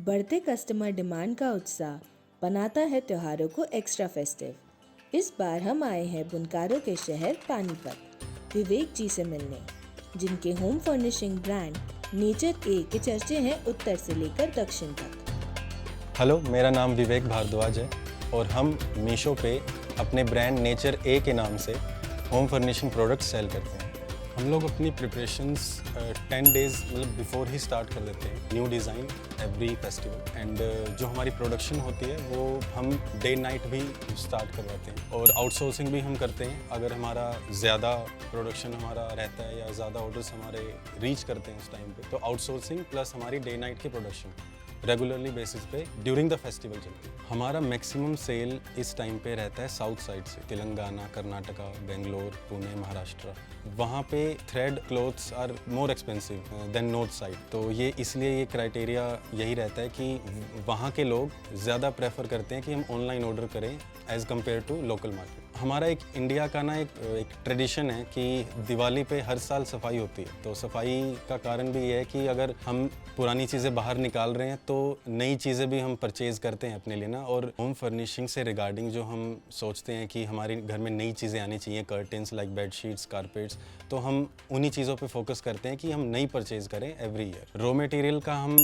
बढ़ते customer demand का उत्साह बनाता है त्योहारों को एक्स्ट्रा फेस्टिव। इस बार हम आए हैं बुनकारों के शहर पानीपत विवेक जी से मिलने, जिनके होम फर्निशिंग ब्रांड नेचर ए के चर्चे हैं उत्तर से लेकर दक्षिण तक। हेलो, मेरा नाम विवेक भारद्वाज है और हम मीशो पे अपने ब्रांड नेचर ए के नाम से होम फर्निशिंग प्रोडक्ट्स सेल करते हैं। हम लोग अपनी प्रिपरेशंस 10 डेज़ मतलब बिफोर ही स्टार्ट कर देते हैं। New design every festival and जो हमारी प्रोडक्शन होती है वो हम डे नाइट भी स्टार्ट करवाते हैं और आउटसोर्सिंग भी हम करते हैं। अगर हमारा ज़्यादा प्रोडक्शन हमारा रहता है या ज़्यादा ऑर्डर्स हमारे रीच करते हैं उस टाइम पे, तो आउटसोर्सिंग प्लस हमारी डे नाइट की प्रोडक्शन रेगुलरली बेसिस पे ड्यूरिंग द फेस्टिवल चलती है। हमारा मैक्सिमम सेल इस टाइम पे रहता है साउथ साइड से, तेलंगाना, कर्नाटका, बेंगलोर, पुणे, महाराष्ट्र। वहाँ पे thread clothes are more expensive than north side. तो ये इसलिए ये क्राइटेरिया यही रहता है कि वहाँ के लोग ज़्यादा प्रेफर करते हैं कि हम ऑनलाइन ऑर्डर करें as compare to local market. हमारा एक इंडिया का ना एक ट्रेडिशन है कि दिवाली पे हर साल सफाई होती है। तो सफाई का कारण भी ये है कि अगर हम पुरानी चीज़ें बाहर निकाल रहे हैं तो नई चीज़ें भी हम परचेज़ करते हैं अपने लिए ना। और होम फर्निशिंग से रिगार्डिंग जो हम सोचते हैं कि हमारे घर में नई चीज़ें आनी चाहिए, कर्टेंस लाइक बेडशीट्स, कारपेट्स, तो हम उन्हीं चीज़ों पे फोकस करते हैं कि हम नई परचेज़ करें एवरी ईयर। रॉ मटेरियल का हम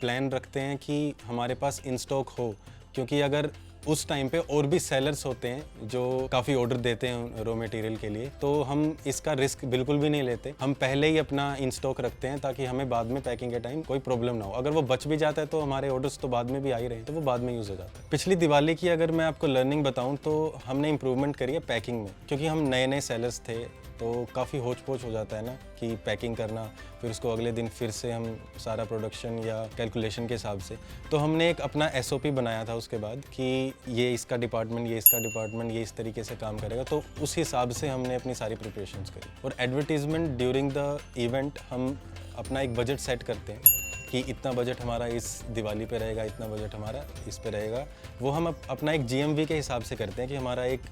प्लान रखते हैं कि हमारे पास इन स्टॉक हो, क्योंकि अगर उस टाइम पे और भी सेलर्स होते हैं जो काफ़ी ऑर्डर देते हैं रॉ मटेरियल के लिए, तो हम इसका रिस्क बिल्कुल भी नहीं लेते। हम पहले ही अपना इन स्टॉक रखते हैं ताकि हमें बाद में पैकिंग के टाइम कोई प्रॉब्लम ना हो। अगर वो बच भी जाता है तो हमारे ऑर्डर्स तो बाद में भी आ ही रहे हैं, तो वो बाद में यूज़ हो जाता है। पिछली दिवाली की अगर मैं आपको लर्निंग बताऊँ तो हमने इम्प्रूवमेंट करी है पैकिंग में, क्योंकि हम नए नए सेलर्स थे तो काफ़ी होच पोच हो जाता है ना कि पैकिंग करना, फिर उसको अगले दिन फिर से हम सारा प्रोडक्शन या कैलकुलेशन के हिसाब से। तो हमने एक अपना SOP बनाया था उसके बाद कि ये इसका डिपार्टमेंट, ये इसका डिपार्टमेंट, ये इस तरीके से काम करेगा। तो उस हिसाब से हमने अपनी सारी प्रिपरेशंस करी। और एडवर्टीजमेंट ड्यूरिंग द इवेंट हम अपना एक बजट सेट करते हैं कि इतना बजट हमारा इस दिवाली पे रहेगा, इतना बजट हमारा इस पे रहेगा। वो हम अपना एक GMV के हिसाब से करते हैं कि हमारा एक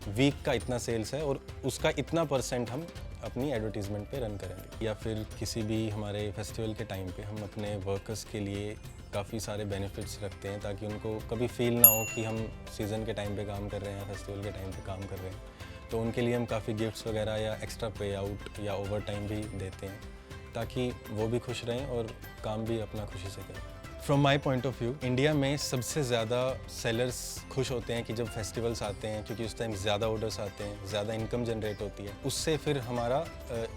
वीक का इतना सेल्स है और उसका इतना % हम अपनी एडवर्टीज़मेंट पे रन करेंगे। या फिर किसी भी हमारे फेस्टिवल के टाइम पे हम अपने वर्कर्स के लिए काफ़ी सारे बेनिफिट्स रखते हैं ताकि उनको कभी फील ना हो कि हम सीज़न के टाइम पे काम कर रहे हैं या फेस्टिवल के टाइम पे काम कर रहे हैं। तो उनके लिए हम काफ़ी गिफ्ट्स वगैरह या एक्स्ट्रा पे आउट या ओवर टाइम भी देते हैं ताकि वो भी खुश रहें और काम भी अपना खुशी से करें। From my point of view, India में सबसे ज़्यादा सेलर्स खुश होते हैं कि जब फेस्टिवल्स आते हैं, क्योंकि उस टाइम ज़्यादा ऑर्डर्स आते हैं, ज़्यादा इनकम जनरेट होती है। उससे फिर हमारा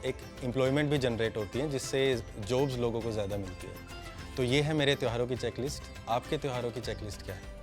एक एम्प्लॉयमेंट भी जनरेट होती है, जिससे जॉब्स लोगों को ज़्यादा मिलती है। तो ये है मेरे त्योहारों की चेकलिस्ट। आपके त्योहारों की चेकलिस्ट क्या है?